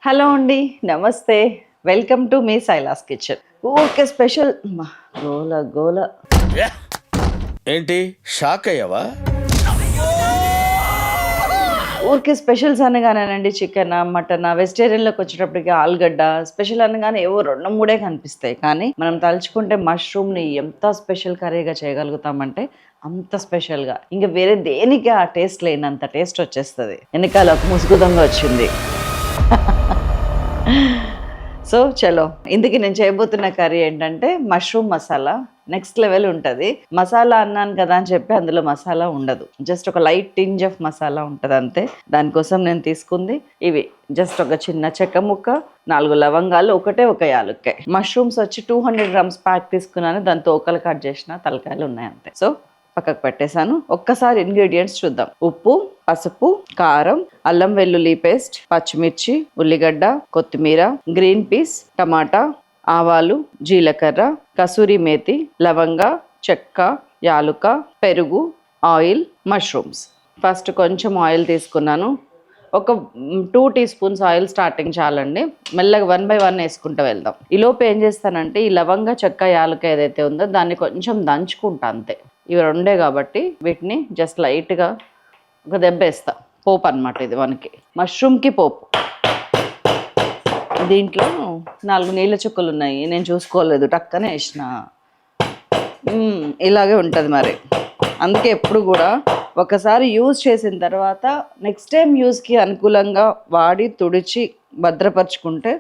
Hello అండి, నమస్తే. Welcome to me Silas kitchen. Okay special గోల గోల. ఏంటి షాక్ అయ్యావా? ఊరికే స్పెషల్స్ అనగానేనండి చికెన్, మటన్, వెజిటేరియన్లోకి వచ్చేటప్పటికి ఆలుగడ్డ స్పెషల్ అనగానే ఏవో రెండు మూడే కనిపిస్తాయి. కానీ మనం తలుచుకుంటే మష్రూమ్ని ఎంత స్పెషల్ కర్రీగా చేయగలుగుతామంటే అంత స్పెషల్గా, ఇంకా వేరే దేనికి ఆ టేస్ట్ లేనంత టేస్ట్ వచ్చేస్తుంది. వెనకాల ఒక ముసుగుదంగా వచ్చింది. సో చలో, ఇందుకు నేను చేయబోతున్న కర్రీ ఏంటంటే మష్రూమ్ మసాలా. నెక్స్ట్ లెవెల్ ఉంటుంది. మసాలా అన్నాను కదా అని చెప్పి అందులో మసాలా ఉండదు, జస్ట్ ఒక లైట్ టింజ్ ఆఫ్ మసాలా ఉంటుంది అంతే. దానికోసం నేను తీసుకుంది ఇవి, జస్ట్ ఒక చిన్న చెక్క ముక్క, 4 లవంగాలు, ఒక యాలుక్కాయ. మష్రూమ్స్ వచ్చి 200 గ్రామ్స్ ప్యాక్ తీసుకున్నాను. దాని తోకలు కట్ చేసిన తలకాయలు ఉన్నాయి అంతే. సో పక్కకు పెట్టేశాను. ఒక్కసారి ఇంగ్రీడియంట్స్ చూద్దాం. ఉప్పు, పసుపు, కారం, అల్లం వెల్లుల్లి పేస్ట్, పచ్చిమిర్చి, ఉల్లిగడ్డ, కొత్తిమీర, గ్రీన్ పీస్, టమాటా, ఆవాలు, జీలకర్ర, కసూరి మేతి, లవంగ, చెక్క, యాలుక, పెరుగు, ఆయిల్, మష్రూమ్స్. ఫస్ట్ కొంచెం ఆయిల్ తీసుకున్నాను. ఒక 2 టీ స్పూన్స్ ఆయిల్ స్టార్టింగ్ చాలండి. మెల్లగా 1 బై 1 వేసుకుంటూ వెళ్దాం. ఈలోపు ఏం చేస్తానంటే ఈ లవంగ, చెక్క, యాలుక ఏదైతే ఉందో దాన్ని కొంచెం దంచుకుంటా అంతే. ఇవి రెండే కాబట్టి వీటిని జస్ట్ లైట్గా ఒక దెబ్బ వేస్తా. పోపు అనమాట ఇది మనకి, మష్రూమ్కి పోపు. దీంట్లో 4 నీళ్ళ చుక్కలు ఉన్నాయి, నేను చూసుకోలేదు, టక్కనే వేసిన. ఇలాగే ఉంటుంది మరి. అందుకే ఎప్పుడు కూడా ఒకసారి యూజ్ చేసిన తర్వాత నెక్స్ట్ టైం యూజ్కి అనుకూలంగా వాడి తుడిచి భద్రపరుచుకుంటే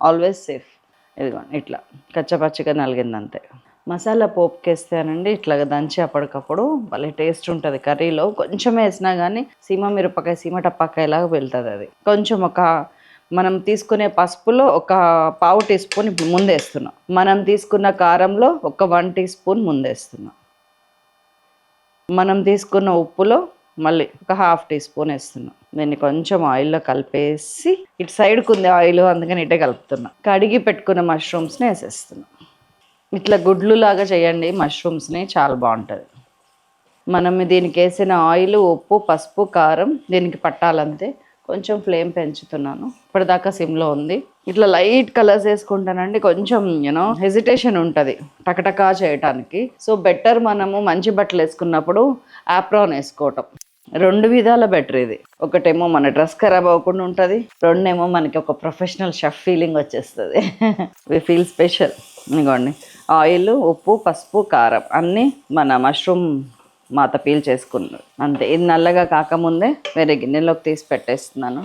ఆల్వేస్ సేఫ్. ఇదిగోండి ఇట్లా కచ్చపచ్చగా నలిగిందంతే. మసాలా పోపుకేస్తానండి ఇట్లాగ దంచి అప్పటికప్పుడు భలే టేస్ట్ ఉంటుంది కర్రీలో. కొంచెం వేసినా కానీ సీమ మిరపకాయ, సీమ టప్పాకాయలాగా వెళ్తుంది అది. కొంచెం మనం తీసుకునే పసుపులో ఒక 1/2 టీ స్పూన్ ఇప్పుడు ముందేస్తున్నాం. మనం తీసుకున్న కారంలో ఒక 1 టీ స్పూన్ ముందేస్తున్నాం. మనం తీసుకున్న ఉప్పులో మళ్ళీ ఒక 1/2 టీ స్పూన్ వేస్తున్నాం. దీన్ని కొంచెం ఆయిల్లో కలిపేసి, ఇటు సైడ్కి ఉంది ఆయిల్ అందుకని ఇటే కలుపుతున్నా. కడిగి పెట్టుకున్న మష్రూమ్స్ని వేసేస్తున్నాం. ఇట్లా గుడ్లు లాగా చేయండి మష్రూమ్స్ని, చాలా బాగుంటుంది. మనం దీనికి వేసిన ఆయిల్, ఉప్పు, పసుపు, కారం దీనికి పట్టాలంతే. కొంచెం ఫ్లేమ్ పెంచుతున్నాను, ఇప్పటిదాకా సిమ్లో ఉంది. ఇట్లా లైట్ కలర్స్ వేసుకుంటానండి. కొంచెం హెజిటేషన్ ఉంటుంది టకటకా చేయటానికి. సో బెటర్ మనము మంచి బట్టలు వేసుకున్నప్పుడు ఆప్రాన్ వేసుకోవటం. 2 విధాల బెటర్ ఇది. ఒకటేమో మన డ్రెస్ ఖరాబ్ అవ్వకుండా ఉంటుంది, రెండేమో మనకి ఒక ప్రొఫెషనల్ షెఫ్ ఫీలింగ్ వచ్చేస్తుంది. We feel special. ఇదిగోండి ఆయిల్, ఉప్పు, పసుపు, కారం అన్నీ మన మష్రూమ్ మాత పీల్ చేసుకున్నాను అంతే. ఇది నల్లగా కాకముందే వేరే గిన్నెలోకి తీసి పెట్టేస్తున్నాను.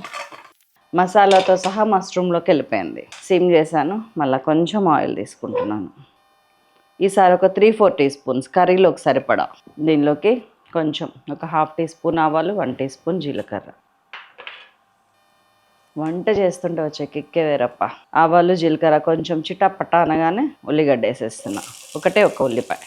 మసాలాతో సహా మష్రూమ్లోకి వెళ్ళిపోయింది. సిమ్ చేశాను. మళ్ళీ కొంచెం ఆయిల్ తీసుకుంటున్నాను. ఈసారి ఒక 3-4 టీ స్పూన్స్ కర్రీలోకి సరిపడా. దీనిలోకి కొంచెం ఒక 1/2 టీ స్పూన్ ఆవాలు, 1 టీ స్పూన్ జీలకర్ర. వంట చేస్తుంటే వచ్చే కిక్కే వేరప్ప. ఆవాలు, జీలకర్ర కొంచెం చిటపట అనగానే ఉల్లిగడ్డ వేసేస్తున్నా. ఒక ఉల్లిపాయ.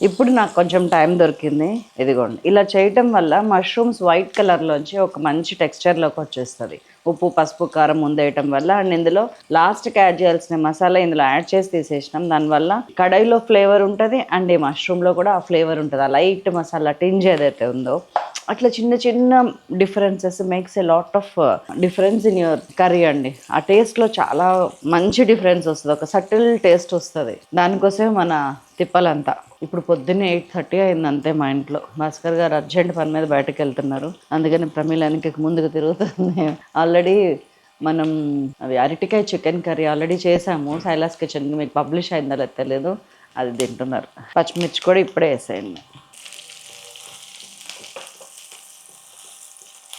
ఇప్పుడు నాకు కొంచెం టైం దొరికింది. ఇదిగోండి ఇలా చేయటం వల్ల మష్రూమ్స్ వైట్ కలర్లోంచి ఒక మంచి టెక్స్చర్లోకి వచ్చేస్తుంది. ఉప్పు, పసుపు, కారం ముందేయటం వల్ల. అండ్ ఇందులో లాస్ట్కి యాడ్ చేయాల్సిన మసాలా ఇందులో యాడ్ చేసి తీసేసినాం. దానివల్ల కడాయిలో ఫ్లేవర్ ఉంటుంది అండ్ ఈ మష్రూమ్లో కూడా ఆ ఫ్లేవర్ ఉంటుంది. ఆ లైట్ మసాలా టింజ్ ఏదైతే ఉందో అట్లా చిన్న చిన్న differences makes a lot of difference in your curry అండి. ఆ టేస్ట్లో చాలా మంచి డిఫరెన్స్ వస్తుంది, ఒక సటిల్ టేస్ట్ వస్తుంది. దానికోసమే మన తిప్పలంతా. ఇప్పుడు పొద్దున్నే 8:30 అయింది అంతే. మా ఇంట్లో భాస్కర్ గారు అర్జెంట్ పని మీద బయటకు వెళ్తున్నారు, అందుకని ప్రమీలానికి ముందుకు తిరుగుతుంది. ఆల్రెడీ మనం అది అరటికాయ చికెన్ కర్రీ ఆల్రెడీ చేసాము సైలాస్ కిచెన్, మీకు పబ్లిష్ అయిందో లేదో తెలియదు, అది తింటున్నారు. పచ్చిమిర్చి కూడా ఇప్పుడే వేసేయండి.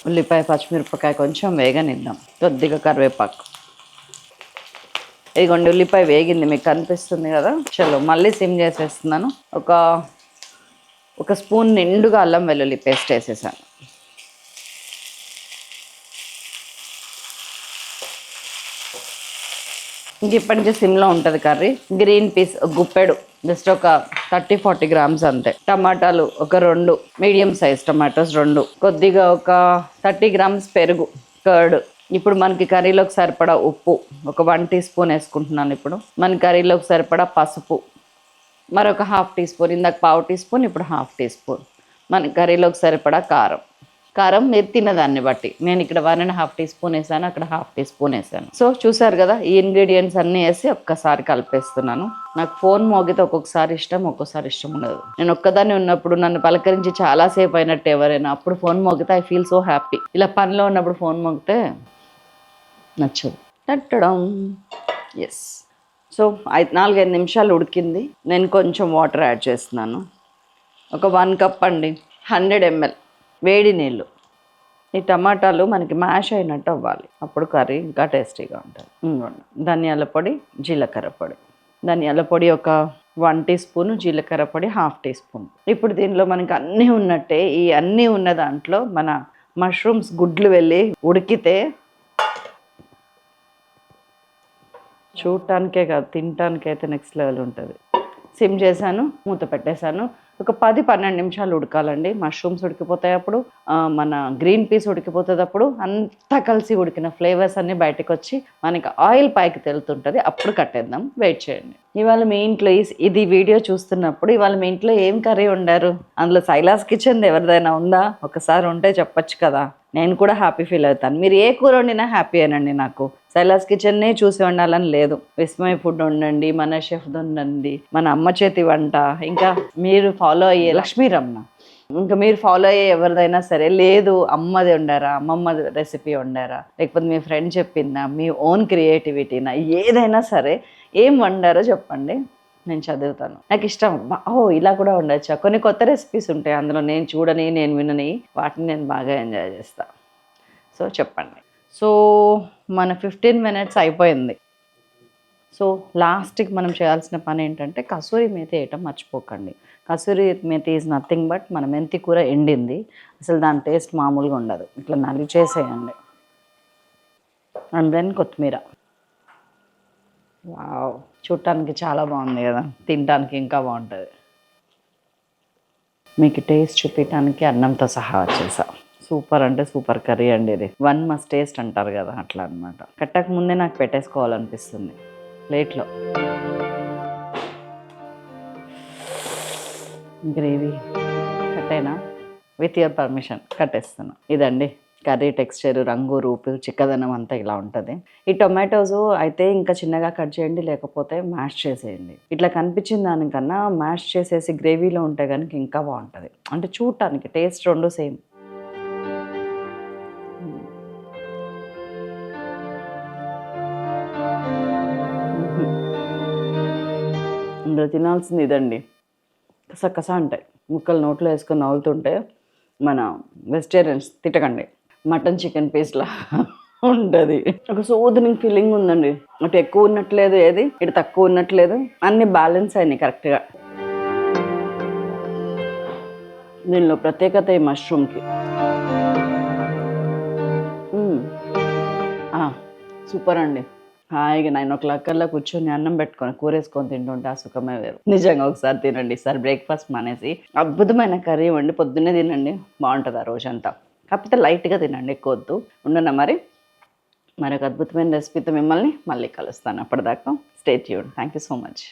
ఉల్లిపాయ, పచ్చిమిరపకాయ కొంచెం వేగనిద్దాం. కొద్దిగా కరివేపాకు. ఇదిగోండి ఉల్లిపాయ వేగింది, మీకు కనిపిస్తుంది కదా. చలో మళ్ళీ సిమ్ చేసేస్తున్నాను. ఒక స్పూన్ నిండుగా అల్లం వెల్లుల్లి పేస్ట్ వేసేసాను. ఇంక ఇప్పటి నుంచి సిమ్లో ఉంటుంది కర్రీ. గ్రీన్ పీస్ గుప్పెడు, జస్ట్ ఒక 30-40 గ్రామ్స్ అంతే. టమాటాలు ఒక 2 మీడియం సైజ్ టమాటోస్ 2. కొద్దిగా ఒక 30 గ్రామ్స్ పెరుగు, కర్డ్. ఇప్పుడు మనకి కర్రీలోకి సరిపడా ఉప్పు ఒక 1 టీ స్పూన్ వేసుకుంటున్నాను. ఇప్పుడు మన కర్రీలోకి సరిపడా పసుపు మరొక 1/2 టీ స్పూన్. ఇందాక 1/2 టీ స్పూన్, ఇప్పుడు 1/2 టీ స్పూన్. మన కర్రీలోకి సరిపడా కారం. కారం మీరు తిన్నదాన్ని బట్టి. నేను ఇక్కడ 1.5 టీ స్పూన్ వేసాను, అక్కడ 1/2 టీ స్పూన్ వేసాను. సో చూసారు కదా, ఈ ఇంగ్రీడియంట్స్ అన్నీ వేసి ఒక్కసారి కలిపేస్తున్నాను. నాకు ఫోన్ మోగితే ఒక్కొక్కసారి ఇష్టం, ఒక్కొక్కసారి ఇష్టం ఉండదు. నేను ఒక్కదాన్ని ఉన్నప్పుడు నన్ను పలకరించి చాలాసేపు అయినట్టు ఎవరైనా అప్పుడు ఫోన్ మోగితే ఐ ఫీల్ సో హ్యాపీ. ఇలా పనిలో ఉన్నప్పుడు ఫోన్ మోగితే నచ్చదు. తట్టడం. ఎస్. సో 4-5 నిమిషాలు ఉడికింది. నేను కొంచెం వాటర్ యాడ్ చేస్తున్నాను. ఒక 1 కప్ అండి, 100 ml వేడి నీళ్ళు. ఈ టమాటాలు మనకి మ్యాష్ అయినట్టు అవ్వాలి, అప్పుడు కర్రీ ఇంకా టేస్టీగా ఉంటుంది. ధనియాల పొడి, జీలకర్ర పొడి. ధనియాల పొడి ఒక 1 టీ స్పూన్, జీలకర్ర పొడి 1/2 టీ స్పూన్. ఇప్పుడు దీనిలో మనకి అన్నీ ఉన్నట్టే, ఈ అన్నీ ఉన్న దాంట్లో మన మష్రూమ్స్ గుడ్లు వెళ్ళి ఉడికితే చూడటానికే కాదు తినటానికైతే నెక్స్ట్ లెవెల్ ఉంటుంది. సిమ్ చేశాను, మూత పెట్టేశాను. ఒక 10-12 నిమిషాలు ఉడకాలండి. మష్రూమ్స్ ఉడికిపోతాయి అప్పుడు, మన గ్రీన్ పీస్ ఉడికిపోతుంది అప్పుడు, అంతా కలిసి ఉడికిన ఫ్లేవర్స్ అన్నీ బయటకు వచ్చి మనకి ఆయిల్ పైకి తెలుతుంటుంది. అప్పుడు కట్టేద్దాం, వెయిట్ చేయండి. ఇవాళ మీ ఇంట్లో ఇది వీడియో చూస్తున్నప్పుడు ఇవాళ మీ ఇంట్లో ఏం కర్రీ వండారు? అందులో సైలాస్ కిచెన్ ఎవరిదైనా ఉందా? ఒకసారి ఉంటే చెప్పచ్చు కదా, నేను కూడా హ్యాపీ ఫీల్ అవుతాను. మీరు ఏ కూర వండినా హ్యాపీ అనండి. నాకు సైలాస్ కిచెన్నే చూసి వండాలని లేదు. విస్మయ ఫుడ్ వండండి, మన షెఫ్ వండండి, మన అమ్మ చేతి వంట, ఇంకా మీరు ఫాలో అయ్యే లక్ష్మీరమ్మ, ఇంకా మీరు ఫాలో అయ్యే ఎవరిదైనా సరే, లేదు అమ్మది వండారా, అమ్మమ్మ రెసిపీ వండారా, లేకపోతే మీ ఫ్రెండ్ చెప్పిందా, మీ ఓన్ క్రియేటివిటీనా, ఏదైనా సరే ఏం వండారో చెప్పండి, నేను చదువుతాను. నాకు ఇష్టం. ఇలా కూడా ఉండొచ్చా? కొన్ని కొత్త రెసిపీస్ ఉంటాయి అందులో, నేను చూడని నేను వినని, వాటిని నేను బాగా ఎంజాయ్ చేస్తాను. సో చెప్పండి. సో మన 15 మినిట్స్ అయిపోయింది. సో లాస్ట్కి మనం చేయాల్సిన పని ఏంటంటే కసూరి మేతి వేయటం మర్చిపోకండి. Kasuri methi is nothing but మన మెంతి కూర ఎండింది, అసలు దాని టేస్ట్ మామూలుగా ఉండదు. ఇట్లా నలిచేసేయండి. అండ్ దెన్ కొత్తిమీర. వావ్, చూడటానికి చాలా బాగుంది కదా, తినడానికి ఇంకా బాగుంటుంది. మీకు టేస్ట్ చూపించడానికి అన్నంతో సహా వచ్చేసా. సూపర్ అంటే సూపర్ కర్రీ అండి ఇది. 1 మస్ట్ టేస్ట్ అంటారు కదా, అట్లా అనమాట. కట్టక ముందే నాకు పెట్టేసుకోవాలనిపిస్తుంది ప్లేట్లో. గ్రేవీ కట్టేనా? విత్ యువర్ పర్మిషన్ కట్టేస్తాను. ఇదండి కర్రీ టెక్స్చర్, రంగు, రూపు, చిక్కదనం అంతా ఇలా ఉంటుంది. ఈ టొమాటోస్ అయితే ఇంకా చిన్నగా కట్ చేయండి, లేకపోతే మ్యాష్ చేసేయండి. ఇట్లా కనిపించిన దానికన్నా మ్యాష్ చేసేసి గ్రేవీలో ఉంటే కనుక ఇంకా బాగుంటుంది. అంటే చూడటానికి టేస్ట్ రెండు సేమ్. ఇందులో తినాల్సింది ఇదండి, కసకస అంటాయి ముక్కలు నోట్లో వేసుకొని నవ్వుతుంటే. మన వెజిటేరియన్స్ తిట్టకండి, మటన్ చికెన్ పీస్లా ఉంటుంది. ఒక సూదనింగ్ ఫీలింగ్ ఉందండి. అటు ఎక్కువ ఉన్నట్లేదు ఏది, ఇటు తక్కువ ఉన్నట్లేదు, అన్ని బ్యాలెన్స్ అయినాయి కరెక్ట్గా. దీనిలో ప్రత్యేకత ఈ మష్రూమ్కి. సూపర్ అండి. హాయిగా 9 o'clock కల్లా కూర్చొని అన్నం పెట్టుకొని కూరేసుకొని తింటుంటే ఆ సుఖమే వేరు. నిజంగా ఒకసారి తినండి. ఈసారి బ్రేక్ఫాస్ట్ మానేసి అద్భుతమైన కర్రీ వండి పొద్దున్నే తినండి, బాగుంటుంది ఆ రోజంతా. కాకపోతే లైట్గా తినండి, ఎక్కువ వద్దు. ఉండనా మరి మరొక అద్భుతమైన రెసిపీతో మిమ్మల్ని మళ్ళీ కలుస్తాను. అప్పటిదాకా stay tuned. Thank you so much.